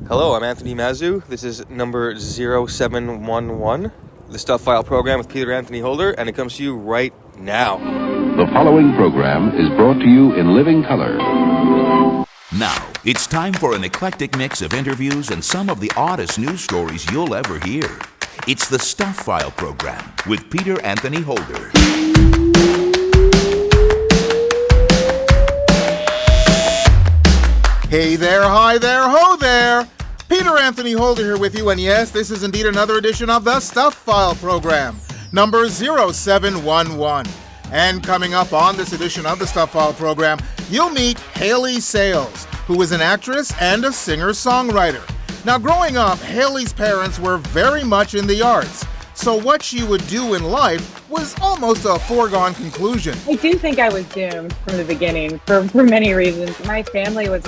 Hello, I'm Anthony Mazzu. This is number 0711, the Stuph File Program with Peter Anthony Holder, and it comes to you right now. The following program is brought to you in living color. Now, it's time for an eclectic mix of interviews and some of the oddest news stories you'll ever hear. It's the Stuph File Program with Peter Anthony Holder. Hey there, hi there, ho there! Peter Anthony Holder here with you, and yes, this is indeed another edition of the Stuph File Program, number 0711. And coming up on this edition of the Stuph File Program, you'll meet Hayley Sales, who is an actress and a singer-songwriter. Now, growing up, Hayley's parents were very much in the arts, so what she would do in life was almost a foregone conclusion. I do think I was doomed from the beginning for many reasons. My family was,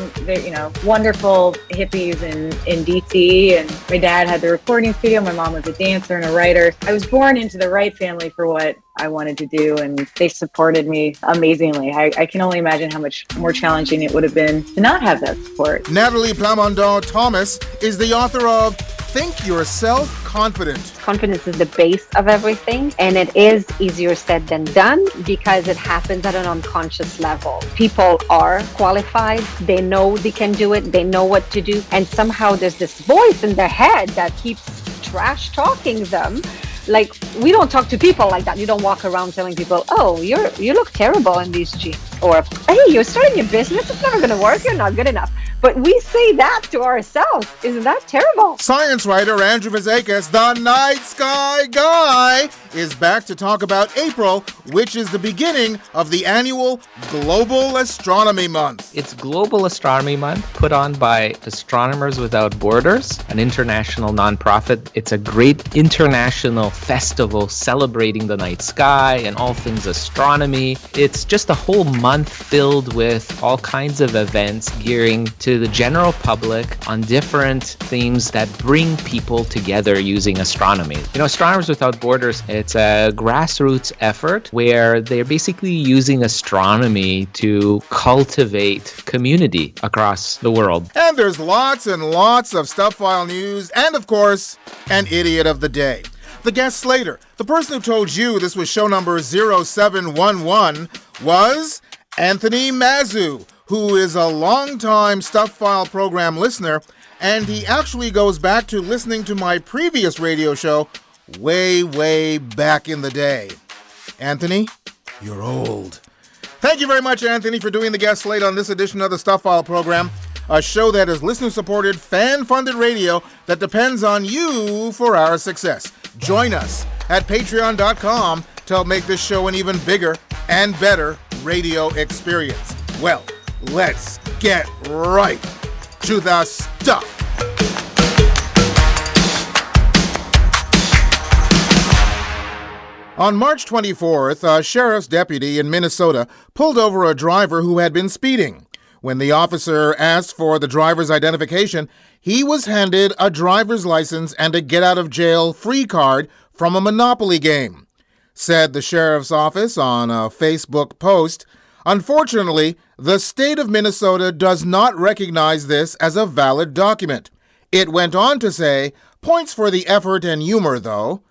wonderful hippies in DC, and my dad had the recording studio. My mom was a dancer and a writer. I was born into the right family for what I wanted to do, and they supported me amazingly. I can only imagine how much more challenging it would have been to not have that support. Nathalie Plamondon-Thomas is the author of Think Yourself Confident. Confidence is the base of everything, and it is easier said than done because it happens at an unconscious level. People are qualified, they know they can do it, they know what to do, and somehow there's this voice in their head that keeps trash talking them. Like, we don't talk to people like that. You don't walk around telling people, oh, you look terrible in these jeans. Or, hey, you're starting your business, it's never going to work, you're not good enough. But we say that to ourselves. Isn't that terrible? Science writer Andrew Fazekas, the night sky guy, is back to talk about April, which is the beginning of the annual Global Astronomy Month. It's Global Astronomy Month, put on by Astronomers Without Borders, an international nonprofit. It's a great international festival celebrating the night sky and all things astronomy. It's just a whole month filled with all kinds of events gearing to the general public on different themes that bring people together using astronomy. Astronomers Without Borders, it's a grassroots effort where they're basically using astronomy to cultivate community across the world. And there's lots and lots of Stuph File news and, of course, an idiot of the day. The guest slater, the person who told you this was show number 0711, was Anthony Mazzu, who is a longtime Stuph File Program listener, and he actually goes back to listening to my previous radio show way back in the day. Anthony, you're old. Thank you very much, Anthony, for doing the guest slate on this edition of the Stuph File Program, a show that is listener-supported, fan-funded radio that depends on you for our success. Join us at patreon.com to help make this show an even bigger and better radio experience. Well, let's get right to the stuff. On March 24th, a sheriff's deputy in Minnesota pulled over a driver who had been speeding. When the officer asked for the driver's identification, he was handed a driver's license and a get-out-of-jail-free card from a Monopoly game. Said the sheriff's office on a Facebook post, "Unfortunately, the state of Minnesota does not recognize this as a valid document." It went on to say, "Points for the effort and humor, though."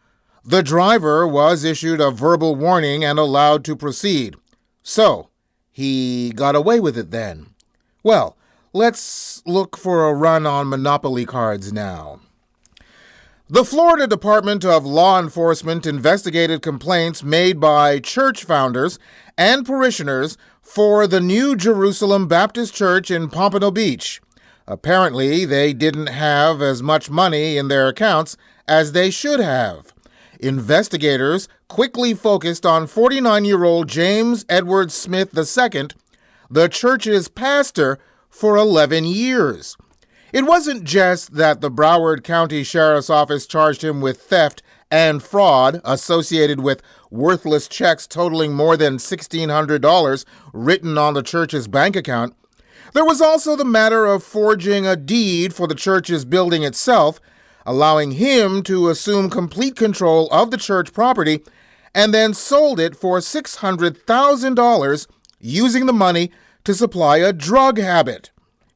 The driver was issued a verbal warning and allowed to proceed. So, he got away with it then. Well, let's look for a run on Monopoly cards now. The Florida Department of Law Enforcement investigated complaints made by church founders and parishioners for the New Jerusalem Baptist Church in Pompano Beach. Apparently, they didn't have as much money in their accounts as they should have. Investigators quickly focused on 49-year-old James Edward Smith II, the church's pastor for 11 years. It wasn't just that the Broward County Sheriff's Office charged him with theft and fraud associated with worthless checks totaling more than $1,600 written on the church's bank account. There was also the matter of forging a deed for the church's building itself, allowing him to assume complete control of the church property and then sold it for $600,000, using the money to supply a drug habit.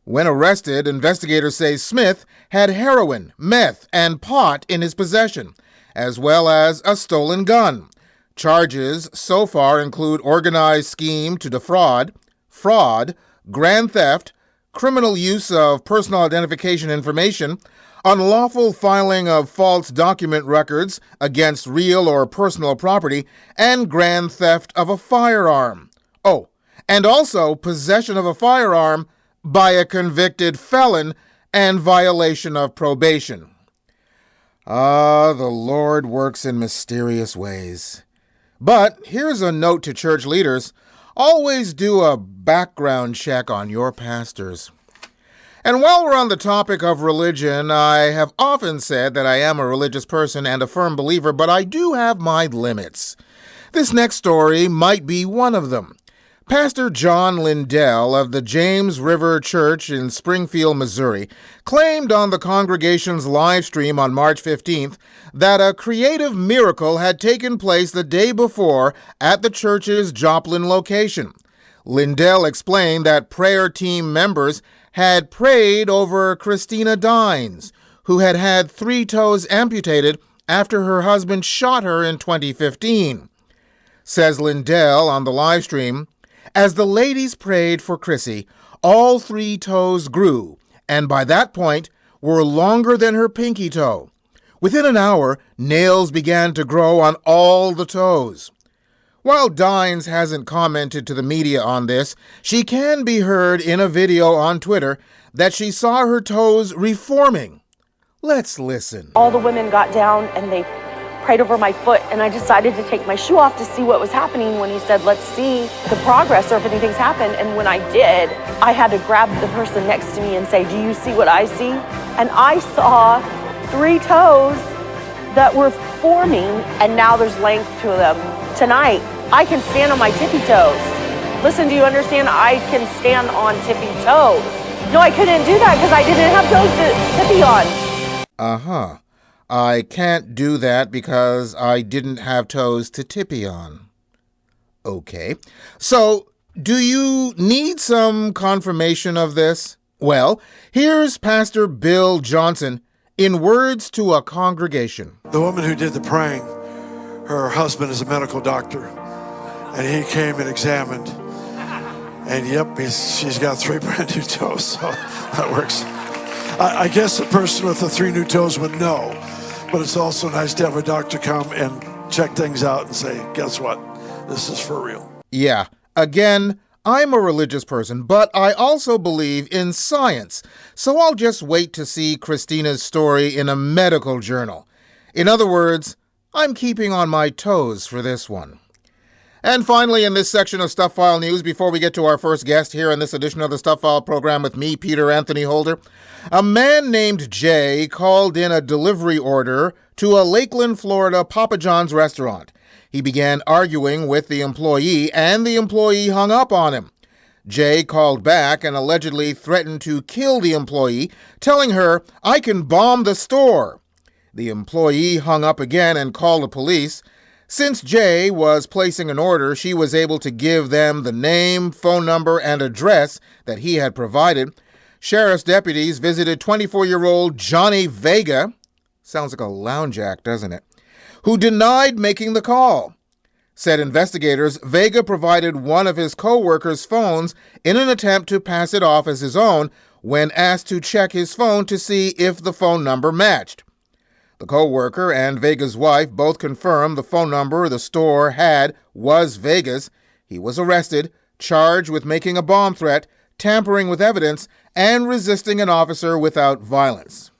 When arrested, investigators say Smith had heroin, meth, and pot in his possession, as well as a stolen gun. Charges so far include organized scheme to defraud, fraud, grand theft, criminal use of personal identification information, unlawful filing of false document records against real or personal property, and grand theft of a firearm. Oh, and also possession of a firearm by a convicted felon and violation of probation. The Lord works in mysterious ways. But here's a note to church leaders. Always do a background check on your pastors. And while we're on the topic of religion, I have often said that I am a religious person and a firm believer, but I do have my limits. This next story might be one of them. Pastor John Lindell of the James River Church in Springfield, Missouri, claimed on the congregation's live stream on March 15th that a creative miracle had taken place the day before at the church's Joplin location. Lindell explained that prayer team members had prayed over Christina Dines, who had had 3 toes amputated after her husband shot her in 2015. Says Lindell on the live stream, "As the ladies prayed for Chrissy, all 3 toes grew, and by that point were longer than her pinky toe. Within an hour, nails began to grow on all the toes." While Dines hasn't commented to the media on this, she can be heard in a video on Twitter that she saw her toes reforming. Let's listen. All the women got down and they prayed over my foot, and I decided to take my shoe off to see what was happening when he said, "Let's see the progress or if anything's happened." And when I did, I had to grab the person next to me and say, "Do you see what I see?" And I saw 3 toes that were forming, and now there's length to them. Tonight, I can stand on my tippy toes. Listen, do you understand? I can stand on tippy toes. No, I couldn't do that because I didn't have toes to tippy on. I can't do that because I didn't have toes to tippy on. Okay. So, do you need some confirmation of this? Well, here's Pastor Bill Johnson in words to a congregation. The woman who did the praying, her husband is a medical doctor, and he came and examined. And yep, she's got 3 brand new toes, so that works. I guess the person with the 3 new toes would know. But it's also nice to have a doctor come and check things out and say, guess what? This is for real. Yeah. Again, I'm a religious person, but I also believe in science. So I'll just wait to see Christina's story in a medical journal. In other words, I'm keeping on my toes for this one. And finally, in this section of Stuff File News, before we get to our first guest here in this edition of the Stuff File program with me, Peter Anthony Holder, a man named Jay called in a delivery order to a Lakeland, Florida Papa John's restaurant. He began arguing with the employee, and the employee hung up on him. Jay called back and allegedly threatened to kill the employee, telling her, "I can bomb the store." The employee hung up again and called the police. Since Jay was placing an order, she was able to give them the name, phone number, and address that he had provided. Sheriff's deputies visited 24-year-old Johnny Vega, sounds like a lounge act, doesn't it, who denied making the call. Said investigators, Vega provided one of his co-workers' phones in an attempt to pass it off as his own when asked to check his phone to see if the phone number matched. The co-worker and Vega's wife both confirmed the phone number the store had was Vega's. He was arrested, charged with making a bomb threat, tampering with evidence, and resisting an officer without violence.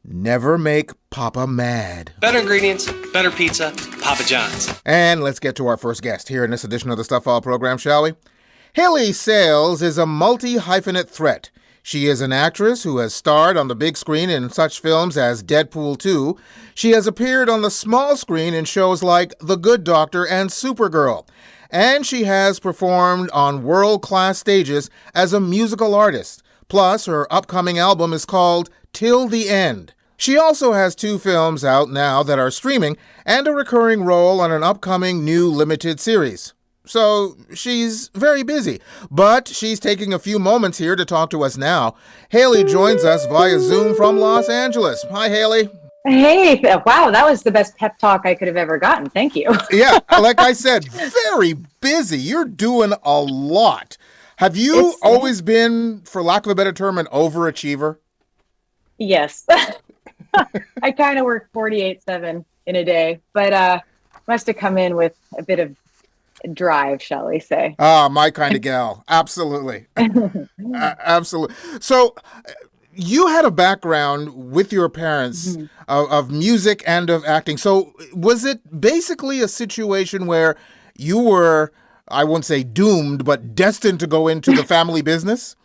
Never make Papa mad. Better ingredients, better pizza, Papa John's. And let's get to our first guest here in this edition of the Stuff File program, shall we? Hayley Sales is a multi-hyphenate threat. She is an actress who has starred on the big screen in such films as Deadpool 2. She has appeared on the small screen in shows like The Good Doctor and Supergirl. And she has performed on world-class stages as a musical artist. Plus, her upcoming album is called Till the End. She also has 2 films out now that are streaming and a recurring role on an upcoming new limited series. so she's very busy. But she's taking a few moments here to talk to us now. Hayley joins us via Zoom from Los Angeles. Hi, Hayley. Hey, wow, that was the best pep talk I could have ever gotten. Thank you. Yeah, like I said, very busy. You're doing a lot. Have you always been, for lack of a better term, an overachiever? Yes. I kind of work 48/7 in a day, but must have come in with a bit of drive, shall we say. Ah, my kind of gal. Absolutely. Absolutely. So you had a background with your parents of music and of acting. So was it basically a situation where you were, I won't say doomed, but destined to go into the family business?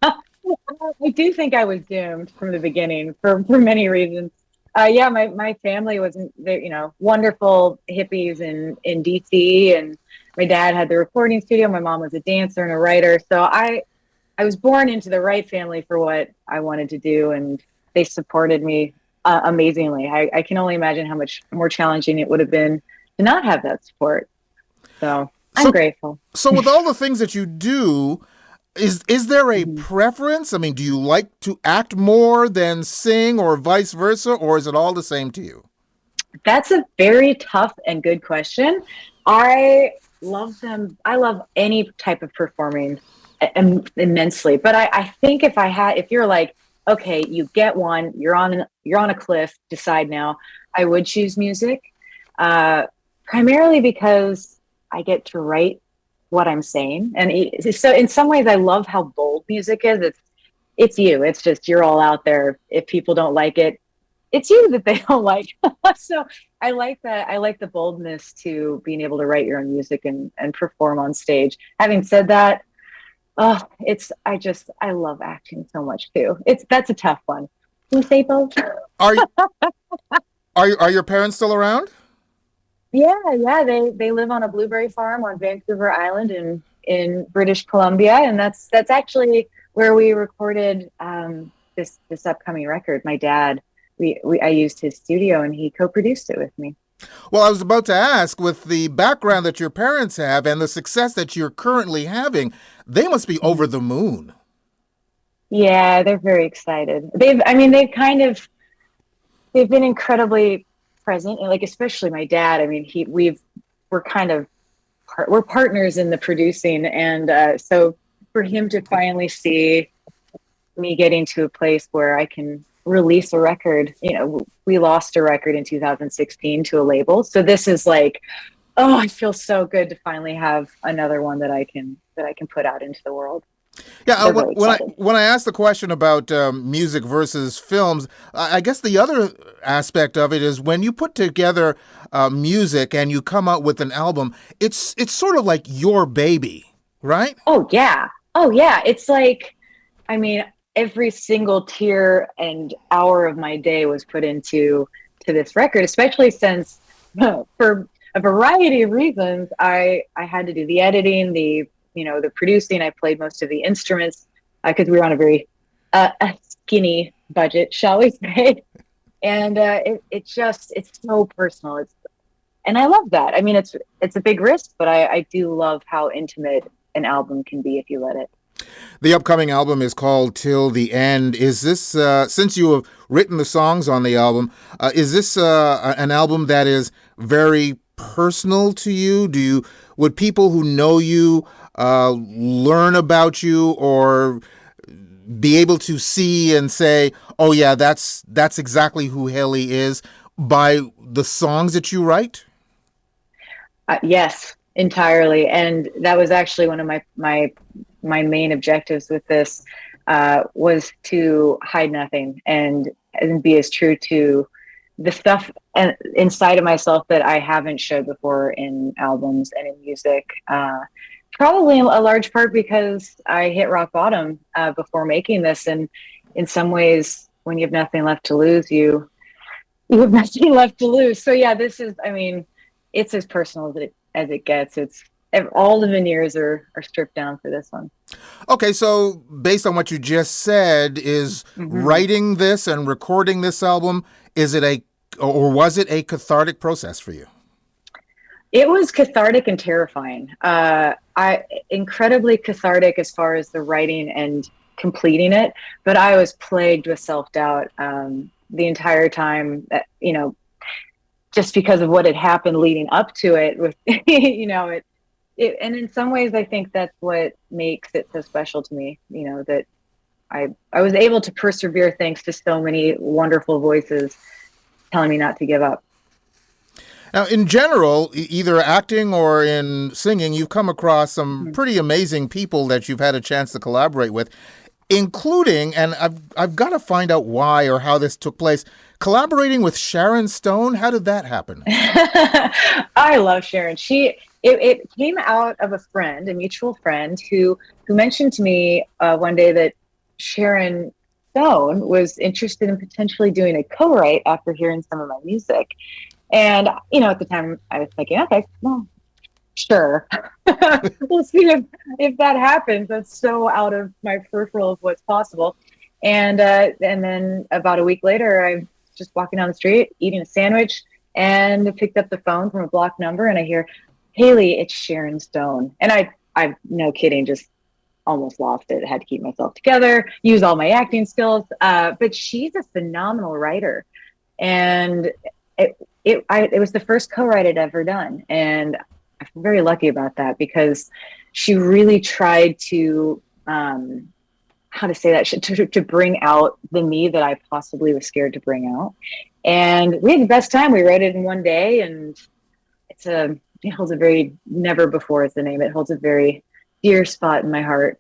I do think I was doomed from the beginning for many reasons. Yeah, my family wasn't, wonderful hippies in DC, and my dad had the recording studio. My mom was a dancer and a writer. So I was born into the right family for what I wanted to do, and they supported me amazingly. I can only imagine how much more challenging it would have been to not have that support. So I'm grateful. So with all the things that you do, is there a preference? I mean, do you like to act more than sing or vice versa, or is it all the same to you? That's a very tough and good question. I love them. I love any type of performing immensely. But I think if you're like, okay, you get one, you're on a cliff, decide now, I would choose music, primarily because I get to write what I'm saying. And so in some ways I love how bold music is. It's you. It's just, you're all out there. If people don't like it, it's you that they don't like. So I like that. I like the boldness to being able to write your own music and perform on stage. Having said that, I love acting so much too. That's a tough one. Can you say both? Are your parents still around? Yeah. They live on a blueberry farm on Vancouver Island in British Columbia, and that's actually where we recorded this upcoming record. My dad, I used his studio, and he co-produced it with me. Well, I was about to ask, with the background that your parents have and the success that you're currently having, they must be over the moon. Yeah, they're very excited. They've been incredibly present, and like especially my dad. I mean, we're partners in the producing, and so for him to finally see me getting to a place where I can release a record, we lost a record in 2016 to a label, so this is like, I feel so good to finally have another one that I can put out into the world. Yeah, when I asked the question about music versus films, I guess the other aspect of it is when you put together music and you come out with an album, it's sort of like your baby, right? Oh yeah. It's like, I mean, every single tear and hour of my day was put into this record, especially since for a variety of reasons, I had to do the editing, the producing. I played most of the instruments because we were on a very skinny budget, shall we say. And it's so personal. And I love that. I mean, it's a big risk, but I do love how intimate an album can be if you let it. The upcoming album is called Till the End. Is this, since you have written the songs on the album, is this an album that is very personal to you? Would people who know you learn about you or be able to see and say, oh yeah, that's exactly who Hayley is by the songs that you write? Yes, entirely. And that was actually one of my main objectives with this, was to hide nothing and be as true to the stuff inside of myself that I haven't showed before in albums and in music. Probably a large part because I hit rock bottom before making this, and in some ways, when you have nothing left to lose, you have nothing left to lose. So yeah, this is, I mean, it's as personal as it gets. It's all the veneers are stripped down for this one. Okay, so based on what you just said, is writing this and recording this album, was it a cathartic process for you? It was cathartic and terrifying. Incredibly cathartic as far as the writing and completing it, but I was plagued with self-doubt the entire time. That, just because of what had happened leading up to it, with and in some ways, I think that's what makes it so special to me. That I was able to persevere thanks to so many wonderful voices telling me not to give up. Now, in general, either acting or in singing, you've come across some pretty amazing people that you've had a chance to collaborate with, including, and I've got to find out why or how this took place, collaborating with Sharon Stone. How did that happen? I love Sharon. It came out of a mutual friend who mentioned to me one day that Sharon Stone was interested in potentially doing a co-write after hearing some of my music. And, at the time I was thinking, okay, well, sure. We'll see if that happens. That's so out of my peripheral of what's possible. And then about a week later, I was just walking down the street, eating a sandwich, and picked up the phone from a blocked number, and I hear, Hayley, it's Sharon Stone. And I no kidding, just almost lost it. I had to keep myself together, use all my acting skills. But she's a phenomenal writer. And it was the first co-write I'd ever done. And I'm very lucky about that because she really tried to, to bring out the me that I possibly was scared to bring out. And we had the best time. We wrote it in one day, and it holds a very, never before is the name. It holds a very dear spot in my heart.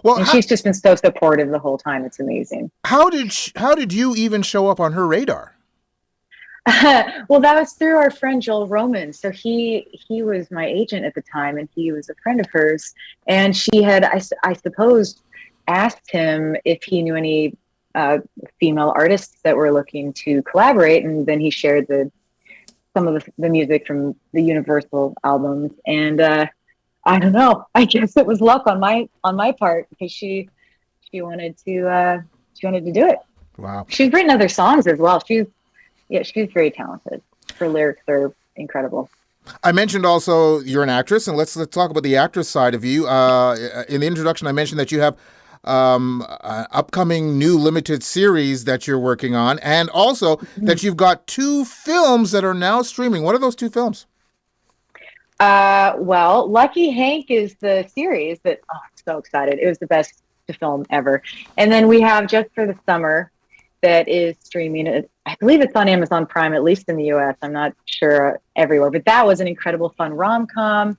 Well, and she's just been so supportive the whole time. It's amazing. How did you even show up on her radar? Well, that was through our friend Joel Roman. So he was my agent at the time, and he was a friend of hers. And she had, I suppose, asked him if he knew any female artists that were looking to collaborate, and then he shared some of the music from the Universal albums. And I don't know. I guess it was luck on my part because she wanted to do it. Wow. She's written other songs as well. She's very talented. Her lyrics are incredible. I mentioned also you're an actress, and let's talk about the actress side of you. In the introduction, I mentioned that you have an upcoming new limited series that you're working on, and also that you've got 2 films that are now streaming. What are those 2 films? Well, Lucky Hank is the series that, I'm so excited. It was the best film ever. And then we have Just for the Summer that is streaming. I believe it's on Amazon Prime, at least in the US. I'm not sure everywhere, but that was an incredible fun rom-com.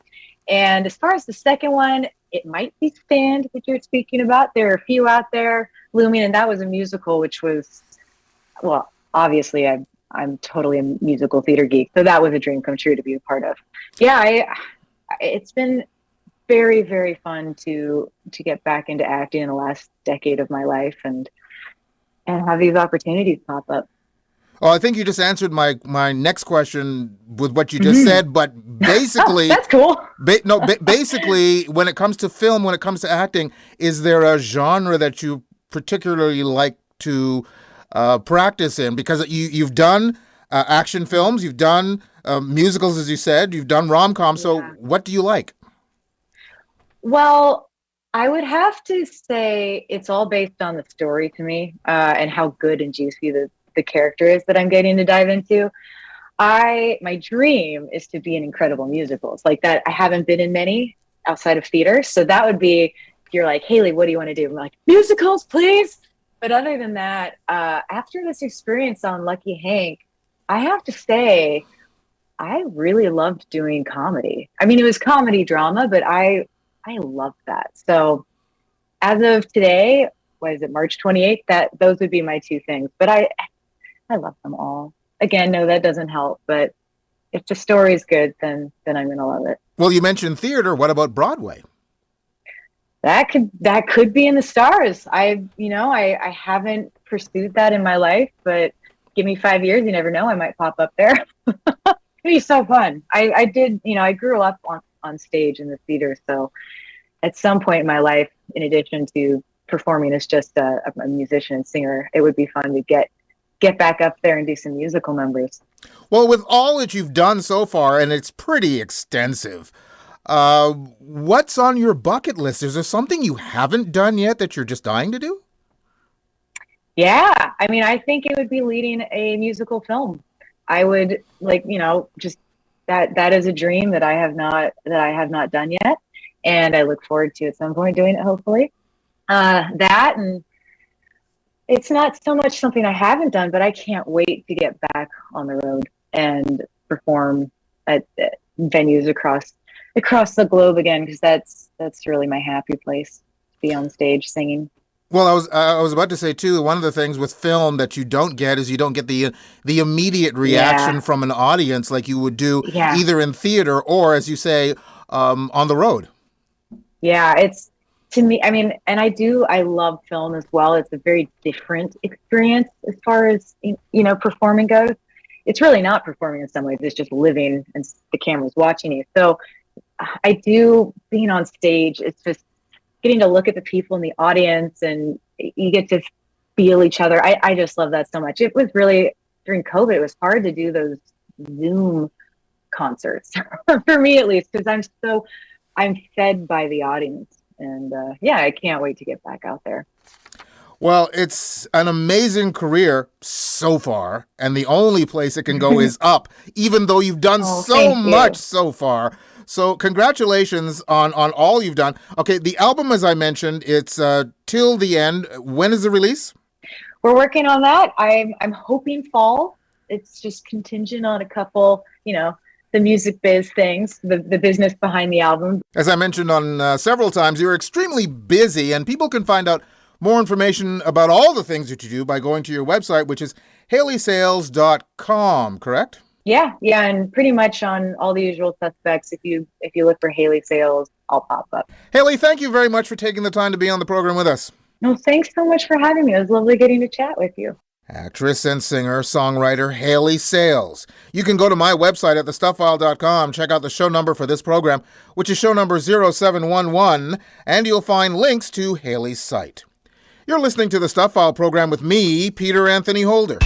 And as far as the second one, it might be Stand that you're speaking about. There are a few out there looming, and that was a musical, which was, well, obviously I'm totally a musical theater geek, so that was a dream come true to be a part of. Yeah, it's been very, very fun to get back into acting in the last decade of my life and have these opportunities pop up. Well, I think you just answered my next question with what you just said, but basically... That's cool. Basically, when it comes to film, when it comes to acting, is there a genre that you particularly like to practice in? Because you've done action films, you've done musicals, as you said, you've done rom-coms, so what do you like? Well, I would have to say it's all based on the story to me and how good and juicy the character is that I'm getting to dive into. My dream is to be in incredible musicals like that. I haven't been in many outside of theater. So that would be, if you're like, Hayley, what do you want to do? I'm like, musicals, please. But other than that, after this experience on Lucky Hank, I have to say, I really loved doing comedy. I mean, it was comedy drama, but I loved that. So as of today, what is it, March 28th? Those would be my 2 things. But I love them all. Again, no, that doesn't help. But if the story is good, then I'm going to love it. Well, you mentioned theater. What about Broadway? That could be in the stars. I haven't pursued that in my life, but give me 5 years, you never know. I might pop up there. It'd be so fun. I did, I grew up on stage in the theater. So at some point in my life, in addition to performing as just a musician and singer, it would be fun to get back up there and do some musical numbers. Well, with all that you've done so far, and it's pretty extensive, what's on your bucket list? Is there something you haven't done yet that you're just dying to do? Yeah, I mean, I think it would be leading a musical film. I would just that is a dream that I have not done yet, and I look forward to at some point doing it. Hopefully, that, and it's not so much something I haven't done, but I can't wait to get back on the road and perform at venues across the globe again, because that's really my happy place, to be on stage singing. Well, I was about to say too, one of the things with film that you don't get is you don't get the immediate reaction from an audience like you would do either in theater or, as you say, on the road. Yeah, it's, to me, I mean, and I love film as well. It's a very different experience as far as, performing goes. It's really not performing in some ways. It's just living and the camera's watching you. So being on stage, it's just getting to look at the people in the audience, and you get to feel each other. I just love that so much. It was really, during COVID, it was hard to do those Zoom concerts for me, at least, because I'm fed by the audience. And I can't wait to get back out there. Well, it's an amazing career so far, and the only place it can go is up, even though you've done so much so far. So congratulations on all you've done. Okay, the album, as I mentioned, it's Till the End. When is the release? We're working on that. I'm hoping fall. It's just contingent on a couple, the music biz things, the business behind the album. As I mentioned on several times, you're extremely busy, and people can find out more information about all the things that you do by going to your website, which is HayleySales.com, correct? Yeah, and pretty much on all the usual suspects. If you look for Hayley Sales, I'll pop up. Hayley, thank you very much for taking the time to be on the program with us. No, thanks so much for having me. It was lovely getting to chat with you. Actress and singer-songwriter Hayley Sales. You can go to my website at thestuffile.com, check out the show number for this program, which is show number 0711, and you'll find links to Hayley's site. You're listening to the Stuff File program with me, Peter Anthony Holder.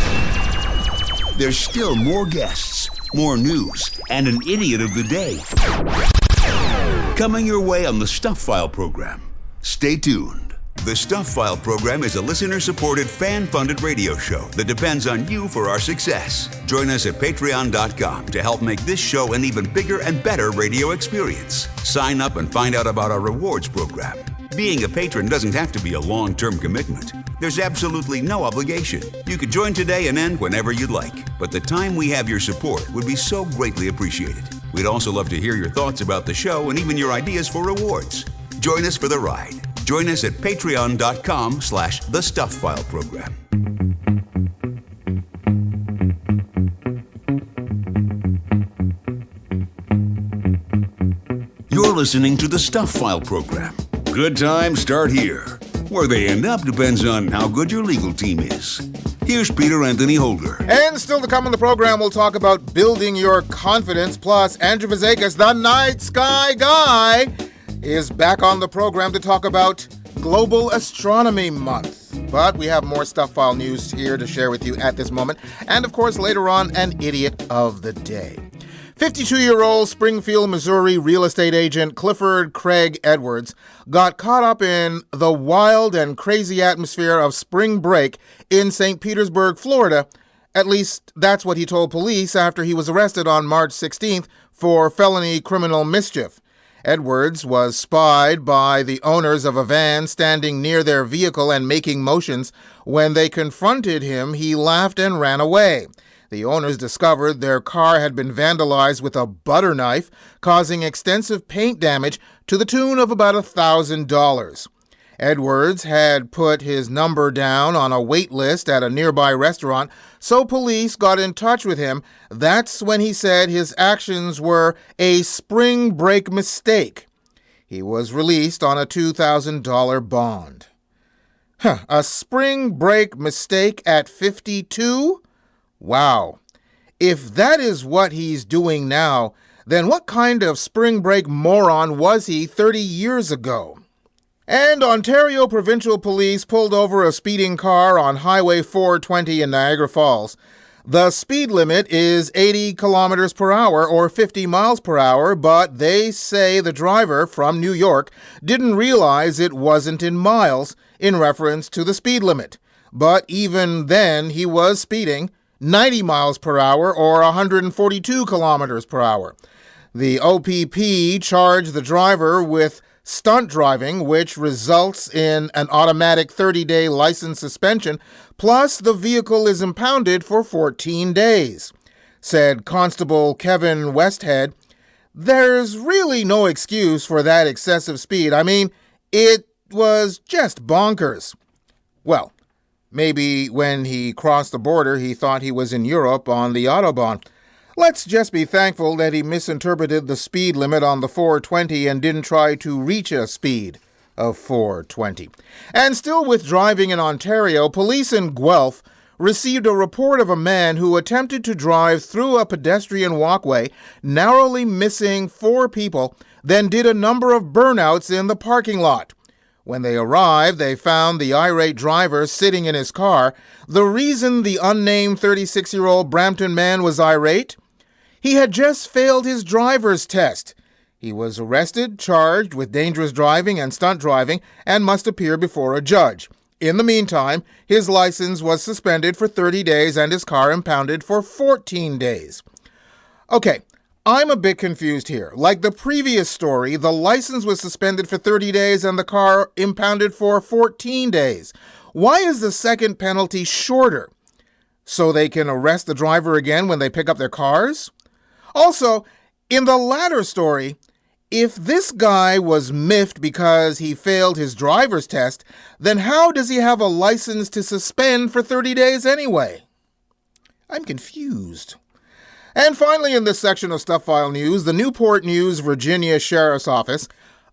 There's still more guests, more news, and an idiot of the day coming your way on the Stuff File program. Stay tuned. The Stuff File program is a listener-supported, fan-funded radio show that depends on you for our success. Join us at patreon.com to help make this show an even bigger and better radio experience. Sign up and find out about our rewards program. Being a patron doesn't have to be a long-term commitment. There's absolutely no obligation. You could join today and end whenever you'd like. But the time we have your support would be so greatly appreciated. We'd also love to hear your thoughts about the show and even your ideas for rewards. Join us for the ride. Join us at patreon.com/thestuffileprogram. You're listening to the Stuff File program. Good times start here. Where they end up depends on how good your legal team is. Here's Peter Anthony Holder. And still to come on the program, we'll talk about building your confidence. Plus, Andrew Fazekas, the night sky guy, is back on the program to talk about Global Astronomy Month. But we have more Stuff File news here to share with you at this moment. And, of course, later on, an idiot of the day. 52-year-old Springfield, Missouri real estate agent Clifford Craig Edwards got caught up in the wild and crazy atmosphere of spring break in St. Petersburg, Florida. At least that's what he told police after he was arrested on March 16th for felony criminal mischief. Edwards was spied by the owners of a van standing near their vehicle and making motions. When they confronted him, he laughed and ran away. The owners discovered their car had been vandalized with a butter knife, causing extensive paint damage to the tune of about $1,000. Edwards had put his number down on a wait list at a nearby restaurant, so police got in touch with him. That's when he said his actions were a spring break mistake. He was released on a $2,000 bond. A spring break mistake at 52? Wow. If that is what he's doing now, then what kind of spring break moron was he 30 years ago? And Ontario Provincial Police pulled over a speeding car on Highway 420 in Niagara Falls. The speed limit is 80 kilometers per hour or 50 miles per hour, but they say the driver from New York didn't realize it wasn't in miles in reference to the speed limit. But even then, he was speeding 90 miles per hour or 142 kilometers per hour. The OPP charged the driver with stunt driving, which results in an automatic 30-day license suspension, plus the vehicle is impounded for 14 days. Said Constable Kevin Westhead, "There's really no excuse for that excessive speed. I mean, it was just bonkers." Well, maybe when he crossed the border, he thought he was in Europe on the Autobahn. Let's just be thankful that he misinterpreted the speed limit on the 420 and didn't try to reach a speed of 420. And still with driving in Ontario, police in Guelph received a report of a man who attempted to drive through a pedestrian walkway, narrowly missing 4 people, then did a number of burnouts in the parking lot. When they arrived, they found the irate driver sitting in his car. The reason the unnamed 36-year-old Brampton man was irate? He had just failed his driver's test. He was arrested, charged with dangerous driving and stunt driving, and must appear before a judge. In the meantime, his license was suspended for 30 days and his car impounded for 14 days. Okay, I'm a bit confused here. Like the previous story, the license was suspended for 30 days and the car impounded for 14 days. Why is the second penalty shorter? So they can arrest the driver again when they pick up their cars? Also, in the latter story, if this guy was miffed because he failed his driver's test, then how does he have a license to suspend for 30 days anyway? I'm confused. And finally, in this section of Stuff File News, the Newport News, Virginia Sheriff's Office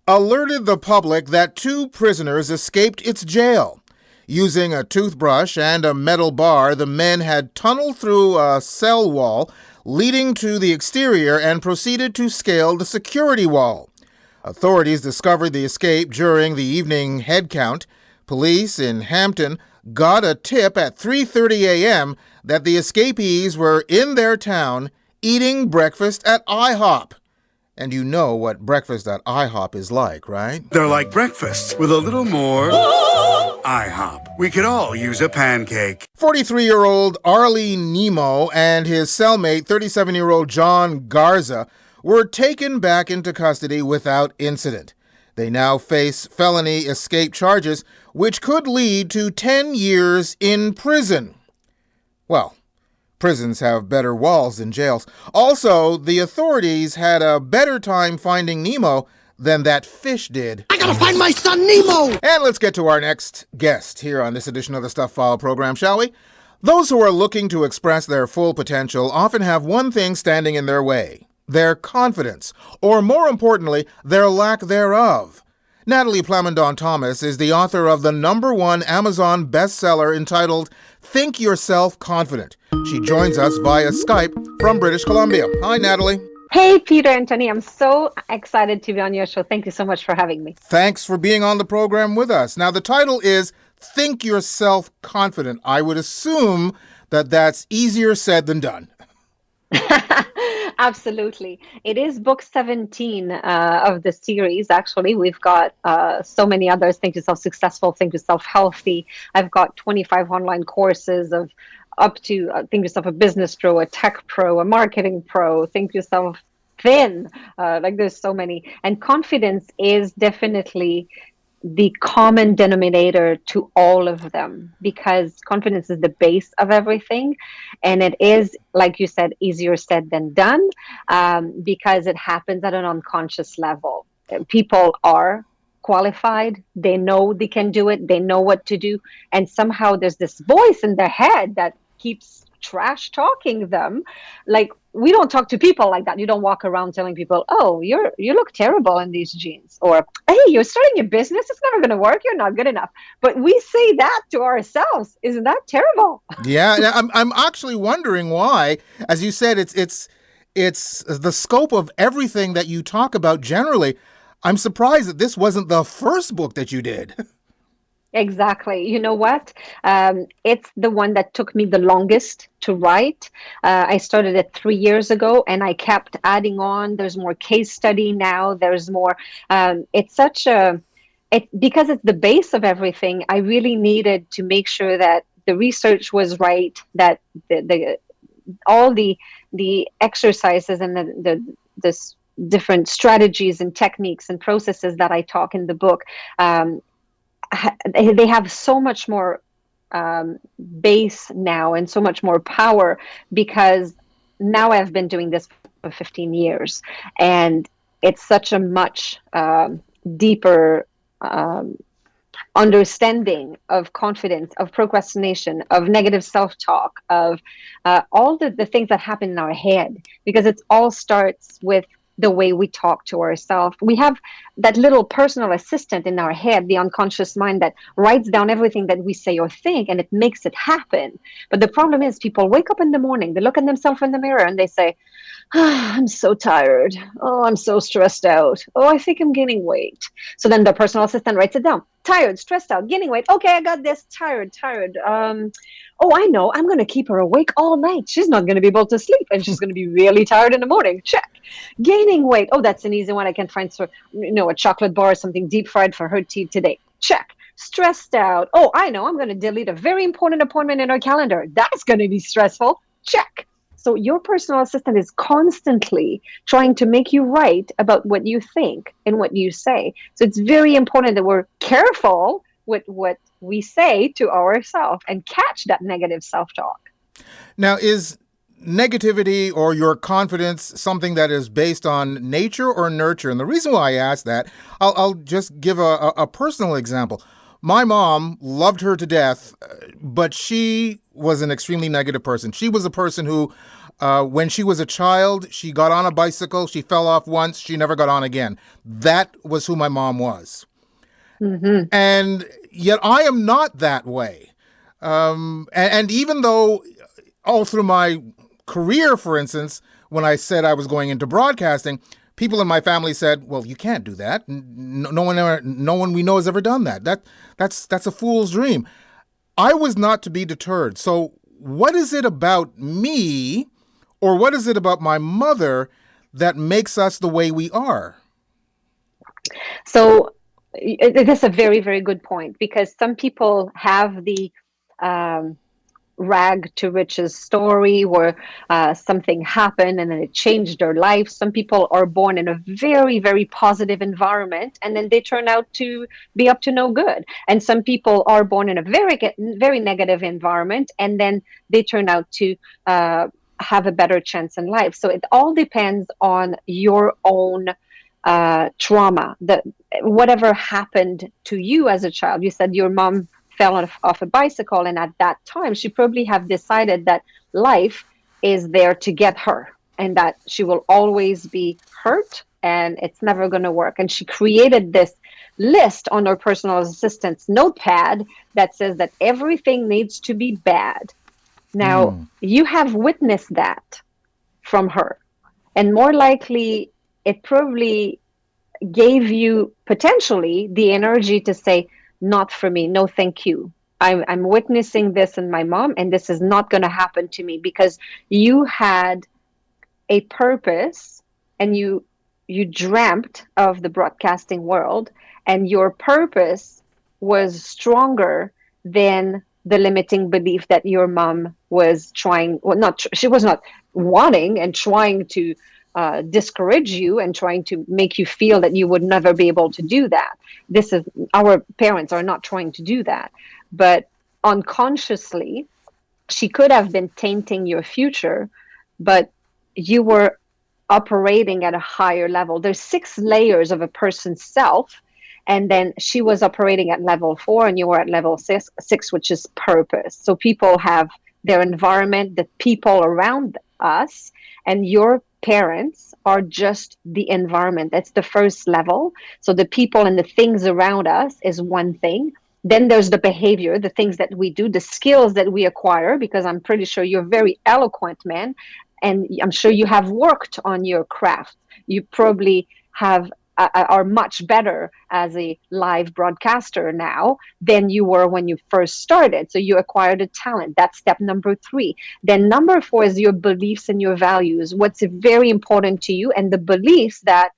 alerted the public that 2 prisoners escaped its jail. Using a toothbrush and a metal bar, the men had tunneled through a cell wall leading to the exterior and proceeded to scale the security wall. Authorities discovered the escape during the evening head count. Police in Hampton got a tip at 3:30 a.m. that the escapees were in their town eating breakfast at IHOP. And you know what breakfast at IHOP is like, right? They're like breakfast with a little more IHOP. We could all use a pancake. 43-year-old Arlie Nemo and his cellmate, 37-year-old John Garza, were taken back into custody without incident. They now face felony escape charges, which could lead to 10 years in prison. Well, prisons have better walls than jails. Also, the authorities had a better time finding Nemo than that fish did. I gotta find my son Nemo! And let's get to our next guest here on this edition of the Stuff File program, shall we? Those who are looking to express their full potential often have one thing standing in their way: their confidence, or more importantly, their lack thereof. Nathalie Plamondon-Thomas is the author of the #1 Amazon bestseller entitled Think Yourself Confident. She joins us via Skype from British Columbia. Hi, Nathalie. Hey, Peter and Tony. I'm so excited to be on your show. Thank you so much for having me. Thanks for being on the program with us. Now, the title is Think Yourself Confident. I would assume that that's easier said than done. Absolutely. It is book 17 of the series, actually. We've got so many others. Think Yourself Successful, Think Yourself Healthy. I've got 25 online courses of up to Think Yourself a Business Pro, a Tech Pro, a Marketing Pro, Think Yourself Thin. There's so many. And confidence is definitely the common denominator to all of them, because confidence is the base of everything. And it is, like you said, easier said than done, because it happens at an unconscious level. People are qualified. They know they can do it. They know what to do. And somehow there's this voice in their head that keeps trash talking them. Like, we don't talk to people like that. You don't walk around telling people, oh, you look terrible in these jeans, or hey, you're starting a business, it's never going to work, you're not good enough. But we say that to ourselves. Isn't that terrible? Yeah, I'm actually wondering why. As you said, it's the scope of everything that you talk about generally. I'm surprised that this wasn't the first book that you did. Exactly. You know what? It's the one that took me the longest to write. I started it 3 years ago, and I kept adding on. There's more case study now. There's more. It's such a. Because it's the base of everything. I really needed to make sure that the research was right. That the all the exercises and the different strategies and techniques and processes that I talk in the book. They have so much more base now and so much more power, because now I've been doing this for 15 years, and it's such a much deeper understanding of confidence, of procrastination, of negative self-talk, of all the things that happen in our head, because it all starts with the way we talk to ourselves. We have that little personal assistant in our head, the unconscious mind, that writes down everything that we say or think, and it makes it happen. But the problem is, people wake up in the morning, they look at themselves in the mirror, and they say, I'm so tired. Oh, I'm so stressed out. Oh, I think I'm gaining weight. So then the personal assistant writes it down. Tired, stressed out, gaining weight. Okay, I got this. Tired. Oh, I know. I'm going to keep her awake all night. She's not going to be able to sleep, and she's going to be really tired in the morning. Check. Gaining weight. Oh, that's an easy one. I can find a chocolate bar or something deep fried for her tea today. Check. Stressed out. Oh, I know. I'm going to delete a very important appointment in her calendar. That's going to be stressful. Check. So your personal assistant is constantly trying to make you right about what you think and what you say. So it's very important that we're careful with what we say to ourselves and catch that negative self-talk. Now, is negativity or your confidence something that is based on nature or nurture? And the reason why I ask that, I'll just give a personal example. My mom loved her to death, but she was an extremely negative person. She was a person who, when she was a child, she got on a bicycle, she fell off once, she never got on again. That was who my mom was. Mm-hmm. And yet I am not that way. And even though all through my career, for instance, when I said I was going into broadcasting, people in my family said, well, you can't do that. No one we know has ever done that. That's a fool's dream. I was not to be deterred. So what is it about me, or what is it about my mother that makes us the way we are? So that's a very, very good point, because some people have the rag to riches story where something happened and then it changed their life. Some people are born in a very, very positive environment, and then they turn out to be up to no good. And some people are born in a very, very negative environment, and then they turn out to have a better chance in life. So it all depends on your own trauma, that whatever happened to you as a child. You said your mom fell off a bicycle, and at that time she probably have decided that life is there to get her, and that she will always be hurt and it's never going to work. And she created this list on her personal assistant's notepad that says that everything needs to be bad. Now, you have witnessed that from her, and more likely it probably gave you potentially the energy to say, not for me, no thank you. I'm witnessing this in my mom, and this is not going to happen to me, because you had a purpose and you dreamt of the broadcasting world, and your purpose was stronger than the limiting belief that your mom was trying, she was not wanting and trying to discourage you and trying to make you feel that you would never be able to do that. Our parents are not trying to do that, but unconsciously she could have been tainting your future, but you were operating at a higher level. There's 6 layers of a person's self, and then she was operating at level 4 and you were at level 6, which is purpose. So people have their environment, the people around us, and your parents are just the environment. That's the first level. So the people and the things around us is one thing. Then there's the behavior, the things that we do, the skills that we acquire, because I'm pretty sure you're very eloquent, man. And I'm sure you have worked on your craft. You probably have are much better as a live broadcaster now than you were when you first started. So you acquired a talent. That's step number 3. Then number 4 is your beliefs and your values. What's very important to you, and the beliefs that,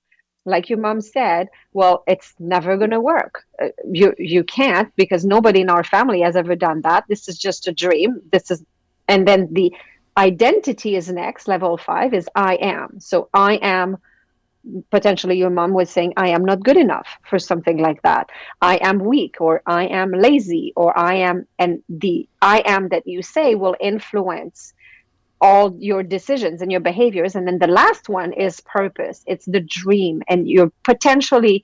like your mom said, well, it's never going to work. You can't, because nobody in our family has ever done that. This is just a dream. And then the identity is next. Level 5 is I am. So I am. Potentially your mom was saying, I am not good enough for something like that. I am weak, or I am lazy, or I am, and the I am that you say will influence all your decisions and your behaviors. And then the last one is purpose. It's the dream. And you're potentially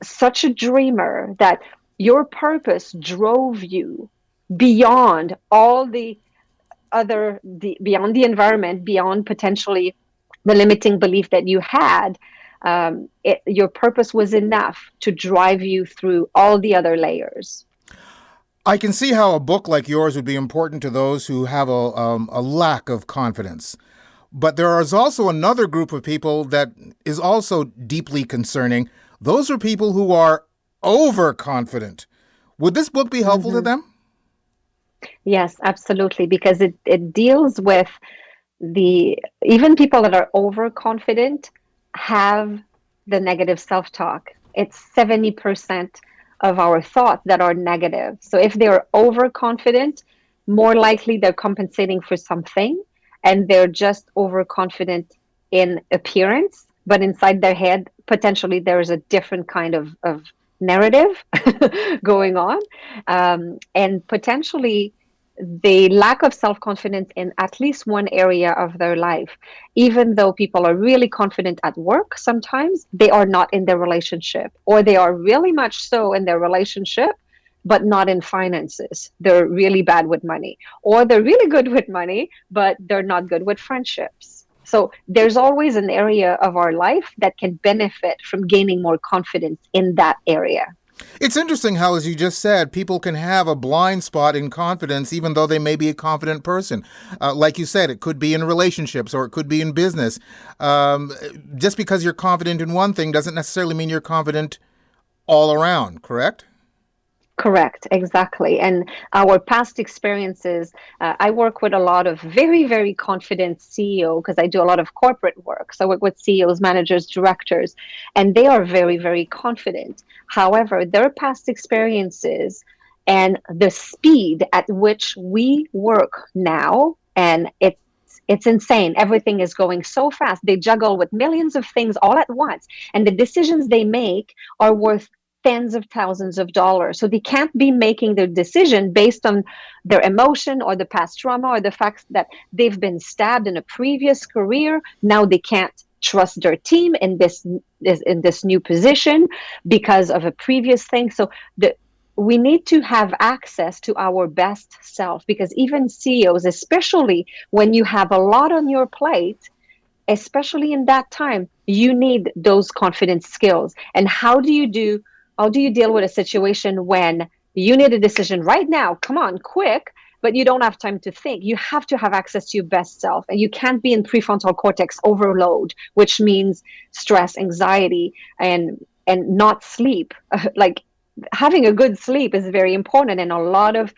such a dreamer that your purpose drove you beyond all the other, beyond the environment, beyond potentially the limiting belief that you had. Your purpose was enough to drive you through all the other layers. I can see how a book like yours would be important to those who have a lack of confidence. But there is also another group of people that is also deeply concerning. Those are people who are overconfident. Would this book be helpful to them? Yes, absolutely, because it deals with even people that are overconfident have the negative self-talk. It's 70% of our thoughts that are negative. So if they're overconfident, more likely they're compensating for something, and they're just overconfident in appearance, but inside their head, potentially there is a different kind of narrative going on. And potentially the lack of self-confidence in at least one area of their life. Even though people are really confident at work, sometimes they are not in their relationship, or they are really much so in their relationship, but not in finances. They're really bad with money, or they're really good with money, but they're not good with friendships. So there's always an area of our life that can benefit from gaining more confidence in that area. It's interesting how, as you just said, people can have a blind spot in confidence even though they may be a confident person. Like you said, it could be in relationships, or it could be in business. Just because you're confident in one thing doesn't necessarily mean you're confident all around, correct? Correct, exactly. And our past experiences, I work with a lot of very, very confident CEO, because I do a lot of corporate work. So I work with CEOs, managers, directors, and they are very, very confident. However, their past experiences and the speed at which we work now, and it's insane. Everything is going so fast. They juggle with millions of things all at once. And the decisions they make are worth tens of thousands of dollars. So they can't be making their decision based on their emotion or the past trauma or the fact that they've been stabbed in a previous career. Now they can't trust their team in this new position because of a previous thing. So we need to have access to our best self, because even CEOs, especially when you have a lot on your plate, especially in that time, you need those confidence skills. And how do you deal with a situation when you need a decision right now? Come on, quick, but you don't have time to think. You have to have access to your best self, and you can't be in prefrontal cortex overload, which means stress, anxiety, and not sleep. Like having a good sleep is very important, and a lot of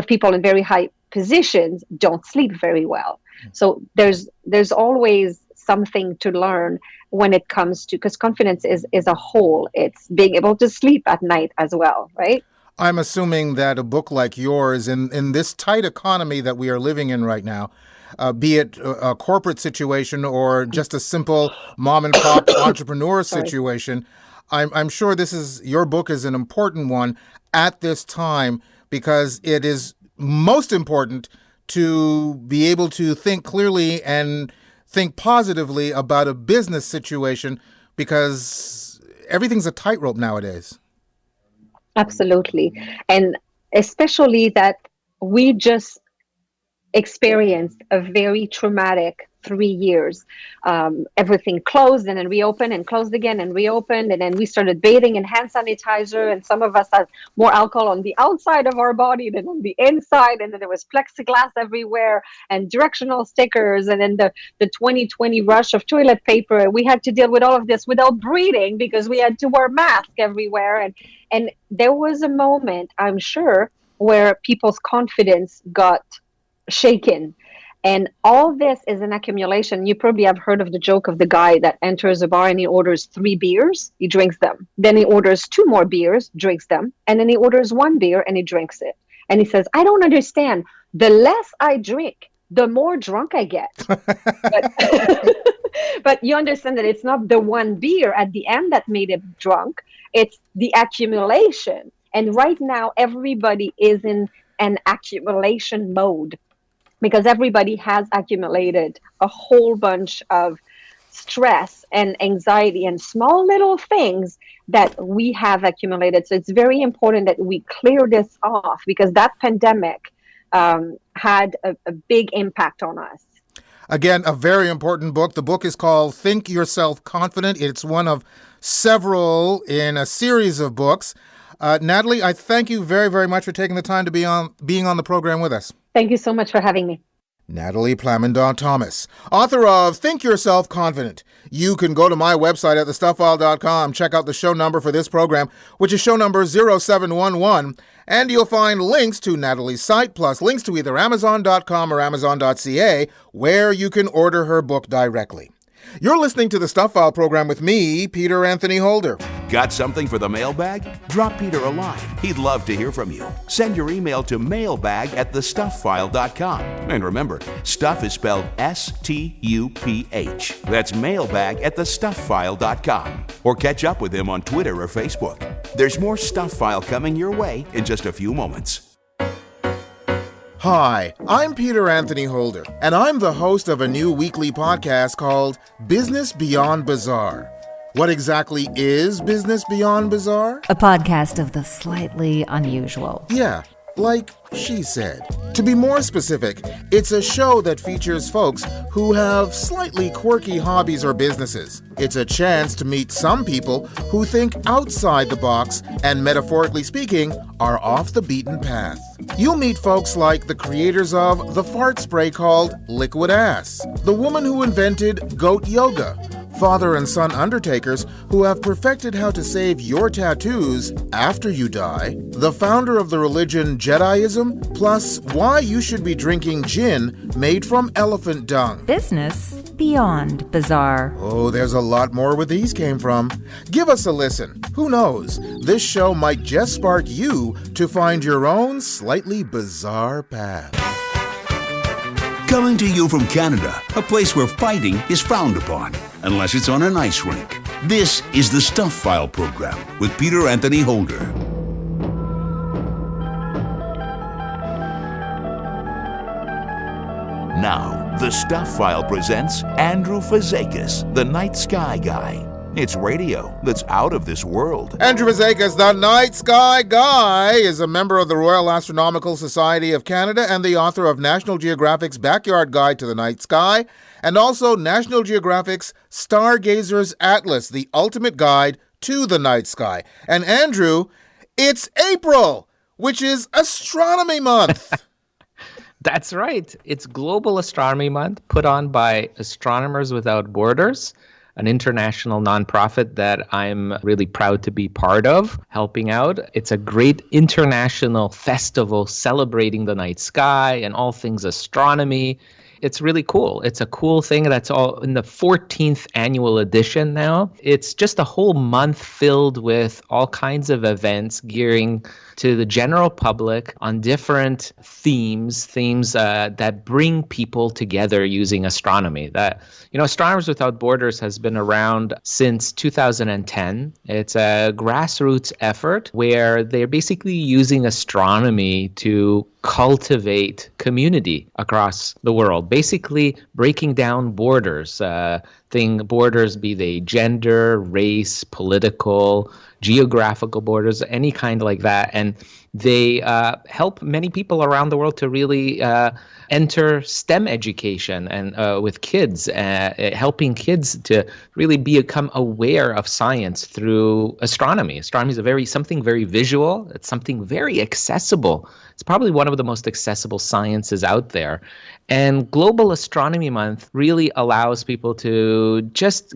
people in very high positions don't sleep very well. So there's always something to learn when it comes to, because confidence is a whole. It's being able to sleep at night as well, right? I'm assuming that a book like yours, in this tight economy that we are living in right now, be it a corporate situation or just a simple mom and pop entrepreneur situation, I'm sure your book is an important one at this time, because it is most important to be able to think clearly and think positively about a business situation, because everything's a tightrope nowadays. Absolutely. And especially that we just experienced a very traumatic 3 years. Everything closed and then reopened and closed again and reopened. And then we started bathing in hand sanitizer. And some of us had more alcohol on the outside of our body than on the inside. And then there was plexiglass everywhere and directional stickers. And then the 2020 rush of toilet paper. We had to deal with all of this without breathing because we had to wear masks everywhere. And there was a moment, I'm sure, where people's confidence got shaken. And all this is an accumulation. You probably have heard of the joke of the guy that enters a bar and he orders 3 beers, he drinks them. Then he orders 2 more beers, drinks them. And then he orders 1 beer and he drinks it. And he says, I don't understand. The less I drink, the more drunk I get. But you understand that it's not the 1 beer at the end that made him drunk. It's the accumulation. And right now, everybody is in an accumulation mode, because everybody has accumulated a whole bunch of stress and anxiety and small little things that we have accumulated. So it's very important that we clear this off, because that pandemic had a big impact on us. Again, a very important book. The book is called Think Yourself Confident. It's one of several in a series of books. Nathalie, I thank you very, very much for taking the time to being on the program with us. Thank you so much for having me. Nathalie Plamondon-Thomas, author of Think Yourself Confident. You can go to my website at thestufffile.com, check out the show number for this program, which is show number 0711, and you'll find links to Nathalie's site, plus links to either Amazon.com or Amazon.ca, where you can order her book directly. You're listening to the Stuph File program with me, Peter Anthony Holder. Got something for the mailbag? Drop Peter a line. He'd love to hear from you. Send your email to mailbag@thestufffile.com. And remember, stuff is spelled S-T-U-P-H. That's mailbag@thestufffile.com. Or catch up with him on Twitter or Facebook. There's more Stuph File coming your way in just a few moments. Hi, I'm Peter Anthony Holder, and I'm the host of a new weekly podcast called Business Beyond Bizarre. What exactly is Business Beyond Bizarre? A podcast of the slightly unusual. Yeah, like she said. To be more specific, it's a show that features folks who have slightly quirky hobbies or businesses. It's a chance to meet some people who think outside the box and, metaphorically speaking, are off the beaten path. You'll meet folks like the creators of the fart spray called Liquid Ass, the woman who invented goat yoga, father and son undertakers who have perfected how to save your tattoos after you die, the founder of the religion Jediism, plus why you should be drinking gin made from elephant dung. Business Beyond Bizarre. Oh, there's a lot more where these came from. Give us a listen. Who knows? This show might just spark you to find your own slightly bizarre path. Coming to you from Canada, a place where fighting is frowned upon, unless it's on an ice rink. This is the Stuph File Program with Peter Anthony Holder. Now, the Stuph File presents Andrew Fazekas, the Night Sky Guy. It's radio that's out of this world. Andrew Fazekas, the Night Sky Guy, is a member of the Royal Astronomical Society of Canada and the author of National Geographic's Backyard Guide to the Night Sky, and also National Geographic's Stargazer's Atlas, the ultimate guide to the night sky. And Andrew, it's April, which is Astronomy Month. That's right. It's Global Astronomy Month, put on by Astronomers Without Borders, an international nonprofit that I'm really proud to be part of, helping out. It's a great international festival celebrating the night sky and all things astronomy. It's really cool. It's a cool thing that's all in the 14th annual edition now. It's just a whole month filled with all kinds of events gearing to the general public on different themes that bring people together using astronomy. Astronomers Without Borders has been around since 2010. It's a grassroots effort where they're basically using astronomy to cultivate community across the world, basically breaking down borders, borders be they gender, race, political, geographical borders, any kind like that. And They help many people around the world to really enter STEM education and with kids, helping kids to really become aware of science through astronomy. Astronomy is something very visual. It's something very accessible. It's probably one of the most accessible sciences out there. And Global Astronomy Month really allows people to just,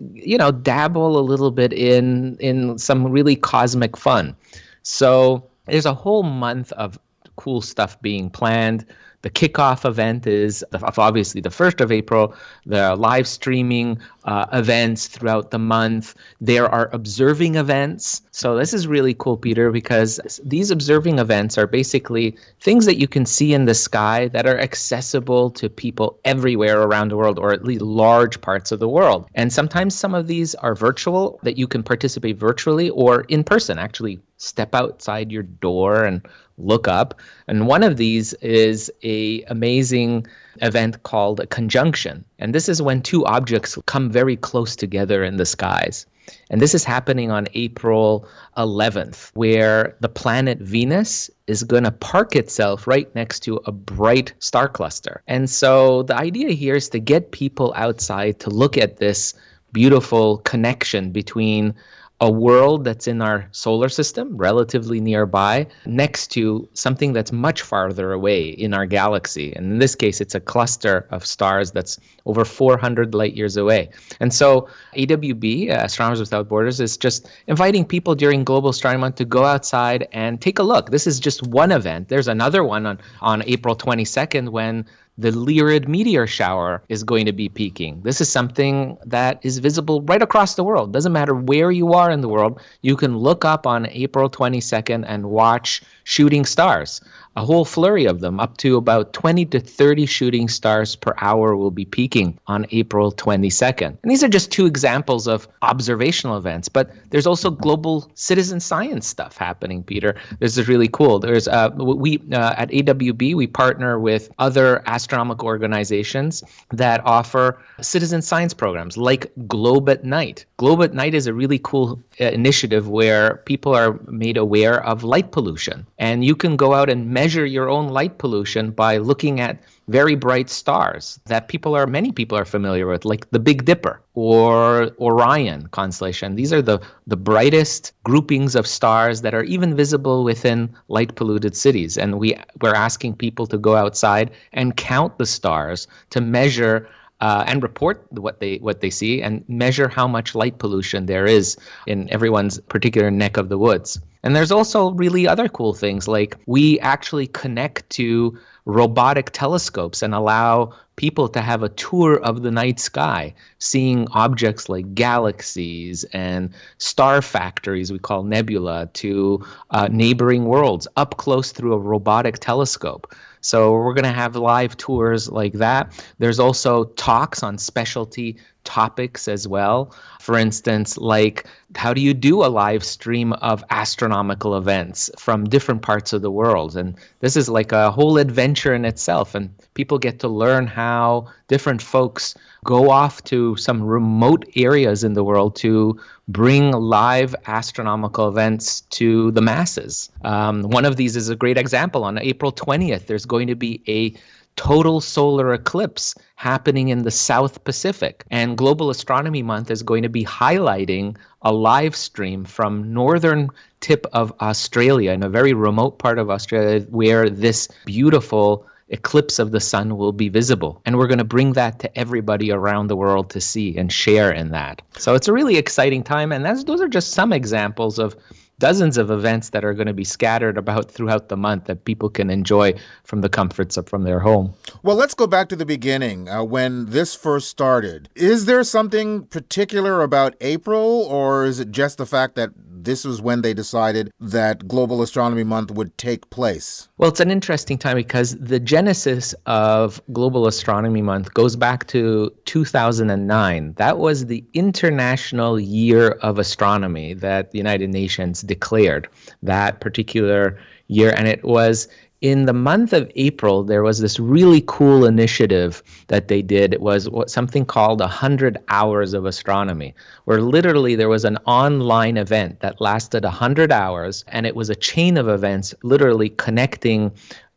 dabble a little bit in some really cosmic fun. So there's a whole month of cool stuff being planned. The kickoff event is obviously the 1st of April. The live streaming events throughout the month. There are observing events. So this is really cool, Peter, because these observing events are basically things that you can see in the sky that are accessible to people everywhere around the world, or at least large parts of the world. And sometimes some of these are virtual, that you can participate virtually or in person, actually step outside your door and look up. And one of these is a amazing event called a conjunction. And this is when two objects come very close together in the skies. And this is happening on April 11th, where the planet Venus is going to park itself right next to a bright star cluster. And so the idea here is to get people outside to look at this beautiful connection between a world that's in our solar system, relatively nearby, next to something that's much farther away in our galaxy. And in this case, it's a cluster of stars that's over 400 light years away. And so AWB, Astronomers Without Borders, is just inviting people during Global Astronomy Month to go outside and take a look. This is just one event. There's another one on April 22nd when the Lyrid meteor shower is going to be peaking. This is something that is visible right across the world. Doesn't matter where you are in the world. You can look up on April 22nd and watch shooting stars. A whole flurry of them, up to about 20 to 30 shooting stars per hour, will be peaking on April 22nd. And these are just two examples of observational events, but there's also global citizen science stuff happening, Peter. This is really cool. There's at AWB, we partner with other astronomical organizations that offer citizen science programs like Globe at Night. Globe at Night is a really cool initiative where people are made aware of light pollution. And you can go out and measure your own light pollution by looking at very bright stars that many people are familiar with, like the Big Dipper or Orion constellation. These are the brightest groupings of stars that are even visible within light polluted cities. And we're asking people to go outside and count the stars to measure and report what they see and measure how much light pollution there is in everyone's particular neck of the woods. And there's also really other cool things, like we actually connect to robotic telescopes and allow people to have a tour of the night sky, seeing objects like galaxies and star factories we call nebula to neighboring worlds up close through a robotic telescope. So we're going to have live tours like that. There's also talks on specialty topics as well. For instance, like how do you do a live stream of astronomical events from different parts of the world? And this is like a whole adventure in itself. And people get to learn how different folks go off to some remote areas in the world to bring live astronomical events to the masses. One of these is a great example. On April 20th, there's going to be a total solar eclipse happening in the South Pacific. And Global Astronomy Month is going to be highlighting a live stream from northern tip of Australia, in a very remote part of Australia, where this beautiful eclipse of the sun will be visible. And we're going to bring that to everybody around the world to see and share in that. So it's a really exciting time. And those are just some examples of dozens of events that are going to be scattered about throughout the month that people can enjoy from the comforts of from their home. Well, let's go back to the beginning, when this first started. Is there something particular about April, or is it just the fact that this was when they decided that Global Astronomy Month would take place? Well, it's an interesting time because the genesis of Global Astronomy Month goes back to 2009. That was the International Year of Astronomy that the United Nations declared that particular year, and it was In the month of April, there was this really cool initiative that they did. It was something called 100 Hours of Astronomy, where literally there was an online event that lasted 100 hours, and it was a chain of events literally connecting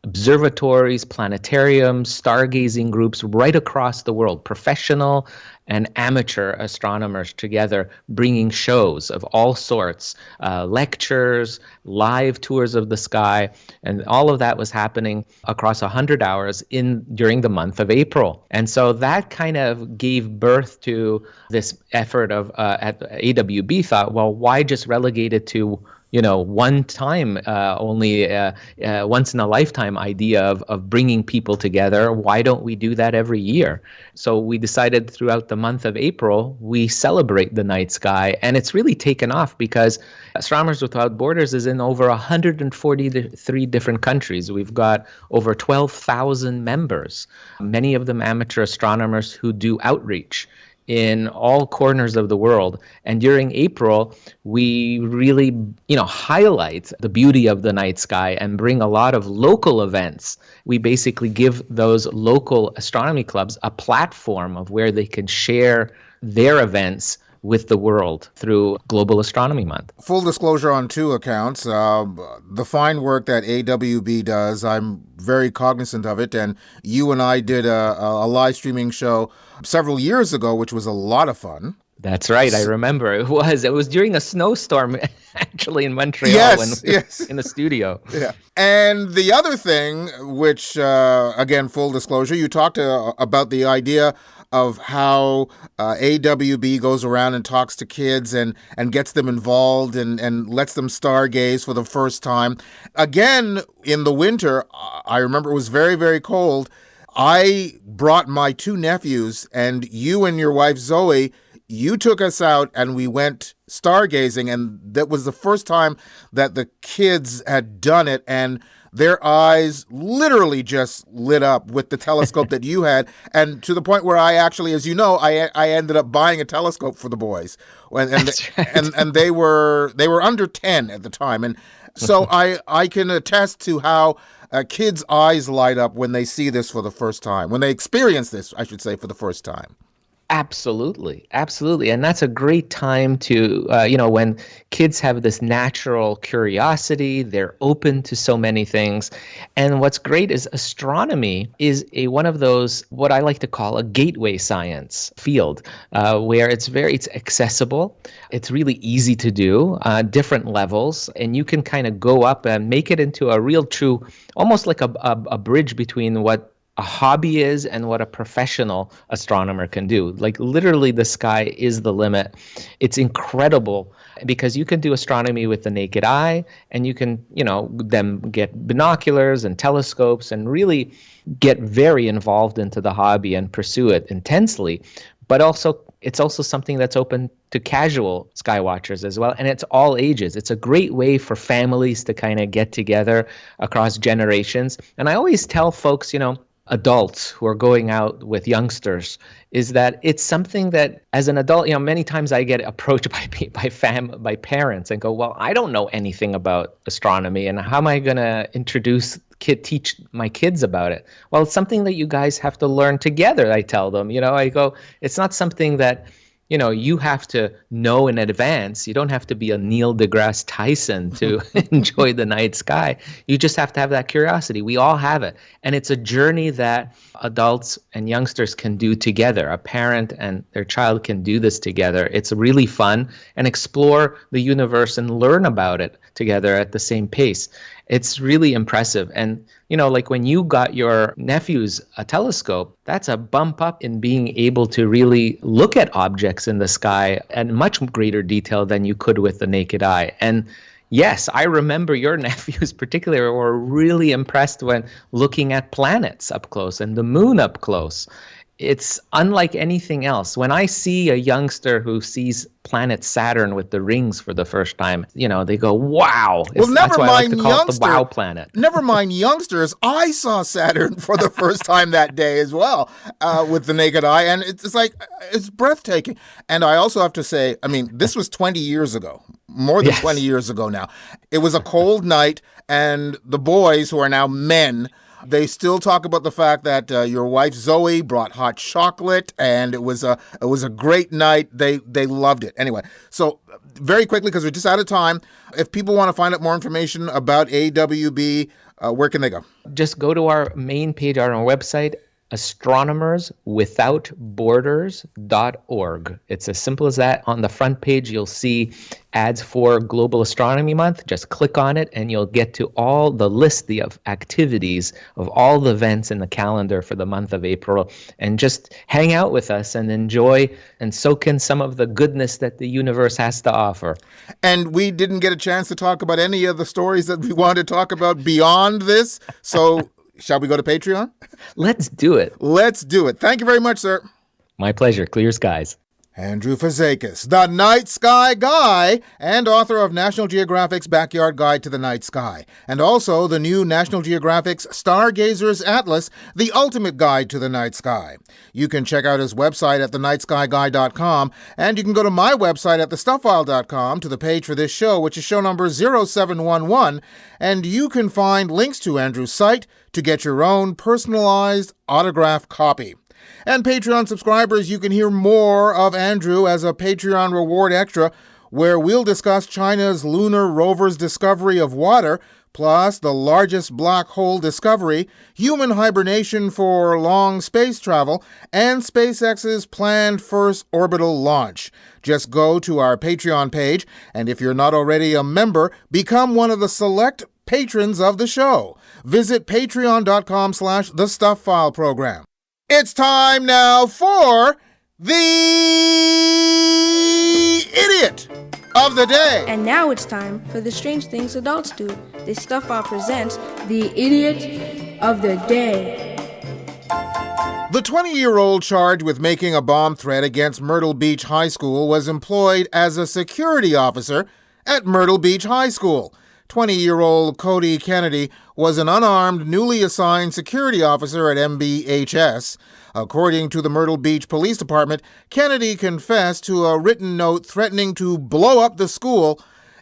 observatories, planetariums, stargazing groups right across the world, professional and amateur astronomers together, bringing shows of all sorts, lectures, live tours of the sky, and all of that was happening across 100 hours during the month of April. And so that kind of gave birth to this effort of at AWB thought, well, why just relegate it to one time, only once in a lifetime idea of bringing people together? Why don't we do that every year? So we decided throughout the month of April, we celebrate the night sky. And it's really taken off because Astronomers Without Borders is in over 143 different countries. We've got over 12,000 members, many of them amateur astronomers who do outreach in all corners of the world. And during April, we really, highlight the beauty of the night sky and bring a lot of local events. We basically give those local astronomy clubs a platform of where they can share their events with the world through Global Astronomy Month. Full disclosure on two accounts. The fine work that AWB does, I'm very cognizant of it. And you and I did a live streaming show several years ago, which was a lot of fun. That's right. I remember. It was during a snowstorm, actually, in Montreal. Yes. In the studio. Yeah. And the other thing, which, again, full disclosure, you talked about the idea of how AWB goes around and talks to kids and gets them involved and lets them stargaze for the first time. Again, in the winter, I remember it was very, very cold. I brought my two nephews, and you and your wife, Zoe, you took us out and we went stargazing, and that was the first time that the kids had done it, and their eyes literally just lit up with the telescope that you had, and to the point where I actually, as you know, I ended up buying a telescope for the boys, and they were under 10 at the time, and so I can attest to how kids' eyes light up when they see this for the first time, when they experience this, I should say, for the first time. Absolutely. And that's a great time to, when kids have this natural curiosity, they're open to so many things. And what's great is astronomy is one of those, what I like to call a gateway science field, where it's accessible. It's really easy to do, different levels, and you can kind of go up and make it into a real true, almost like a bridge between what a hobby is and what a professional astronomer can do. Like literally the sky is the limit. It's incredible because you can do astronomy with the naked eye, and you can, then get binoculars and telescopes and really get very involved into the hobby and pursue it intensely. But also, it's also something that's open to casual sky watchers as well, and it's all ages. It's a great way for families to kind of get together across generations. And I always tell folks, adults who are going out with youngsters, is that it's something that as an adult, many times I get approached by parents and go, well, I don't know anything about astronomy, and how am I going to teach my kids about it? Well, it's something that you guys have to learn together, I tell them. I go, it's not something that you have to know in advance. You don't have to be a Neil deGrasse Tyson to enjoy the night sky. You just have to have that curiosity. We all have it. And it's a journey that adults and youngsters can do together. A parent and their child can do this together. It's really fun, and explore the universe and learn about it together at the same pace. It's really impressive. And, like when you got your nephews a telescope, that's a bump up in being able to really look at objects in the sky in much greater detail than you could with the naked eye. And yes, I remember your nephews particularly were really impressed when looking at planets up close and the moon up close. It's unlike anything else. When I see a youngster who sees planet Saturn with the rings for the first time, they go, wow. Well, never mind youngsters. The wow planet. Never mind youngsters. I saw Saturn for the first time that day as well, with the naked eye. And it's breathtaking. And I also have to say, this was 20 years ago. more than 20 years ago now. It was a cold night, and the boys, who are now men, they still talk about the fact that your wife Zoe brought hot chocolate, and it was a great night. They loved it. Anyway, so very quickly, because we're just out of time, if people want to find out more information about AWB, where can they go? Just go to our main page on our website, astronomerswithoutborders.org. It's as simple as that. On the front page, you'll see ads for Global Astronomy Month. Just click on it, and you'll get to all the list of activities of all the events in the calendar for the month of April. And just hang out with us and enjoy and soak in some of the goodness that the universe has to offer. And we didn't get a chance to talk about any of the stories that we wanted to talk about beyond this. So shall we go to Patreon? Let's do it. Let's do it. Thank you very much, sir. My pleasure. Clear skies. Andrew Fazekas, the Night Sky Guy, and author of National Geographic's Backyard Guide to the Night Sky, and also the new National Geographic's Stargazer's Atlas, the ultimate guide to the night sky. You can check out his website at thenightskyguy.com, and you can go to my website at thestuffile.com to the page for this show, which is show number 0711, and you can find links to Andrew's site to get your own personalized autographed copy. And Patreon subscribers, you can hear more of Andrew as a Patreon reward extra, where we'll discuss China's lunar rover's discovery of water, plus the largest black hole discovery, human hibernation for long space travel, and SpaceX's planned first orbital launch. Just go to our Patreon page, and if you're not already a member, become one of the select patrons of the show. Visit patreon.com/thestufffileprogram. Program. It's time now for the Idiot of the Day. And now it's time for the strange things adults do. The Stuff File presents the Idiot of the Day. The 20-year-old charged with making a bomb threat against Myrtle Beach High School was employed as a security officer at Myrtle Beach High School. 20-year-old Cody Kennedy was an unarmed, newly assigned security officer at MBHS. According to the Myrtle Beach Police Department, Kennedy confessed to a written note threatening to blow up the school.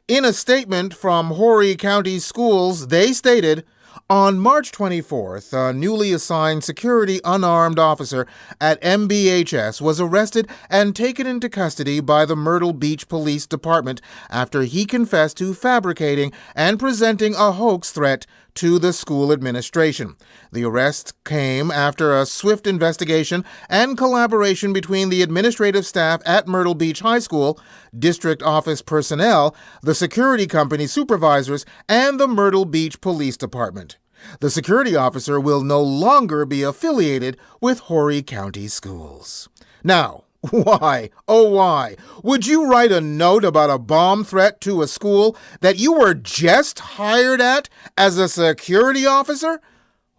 In a statement from Horry County Schools, they stated, on March 24th, a newly assigned security unarmed officer at MBHS was arrested and taken into custody by the Myrtle Beach Police Department after he confessed to fabricating and presenting a hoax threat to the school administration. The arrest came after a swift investigation and collaboration between the administrative staff at Myrtle Beach High School, district office personnel, the security company supervisors, and the Myrtle Beach Police Department. The security officer will no longer be affiliated with Horry County Schools. Now, why, oh why, would you write a note about a bomb threat to a school that you were just hired at as a security officer?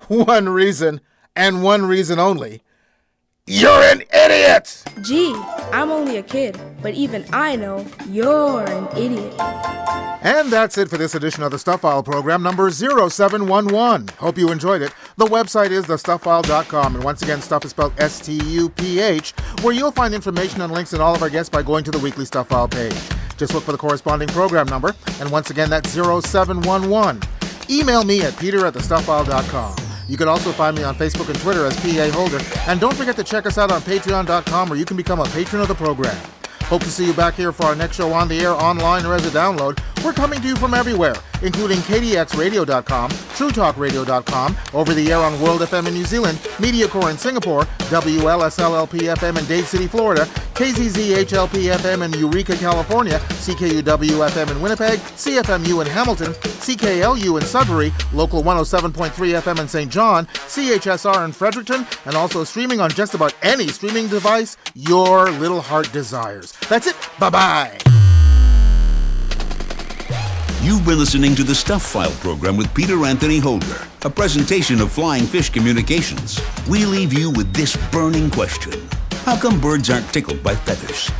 One reason, and one reason only. You're an idiot! Gee, I'm only a kid, but even I know you're an idiot. And that's it for this edition of the Stuff File Program, number 0711. Hope you enjoyed it. The website is thestufffile.com, and once again, stuff is spelled S-T-U-P-H, where you'll find information and links in all of our guests by going to the weekly Stuff File page. Just look for the corresponding program number, and once again, that's 0711. Email me at peter@thestufffile.com. You can also find me on Facebook and Twitter as PA Holder. And don't forget to check us out on patreon.com, where you can become a patron of the program. Hope to see you back here for our next show on the air, online, or as a download. We're coming to you from everywhere, including KDXRadio.com, TrueTalkRadio.com, over the air on World FM in New Zealand, MediaCore in Singapore, WLSLLP-FM in Dade City, Florida, KZZHLP-FM in Eureka, California, CKUW-FM in Winnipeg, CFMU in Hamilton, CKLU in Sudbury, Local 107.3 FM in St. John, CHSR in Fredericton, and also streaming on just about any streaming device your little heart desires. That's it. Bye-bye. You've been listening to the Stuff File Program with Peter Anthony Holder, a presentation of Flying Fish Communications. We leave you with this burning question. How come birds aren't tickled by feathers?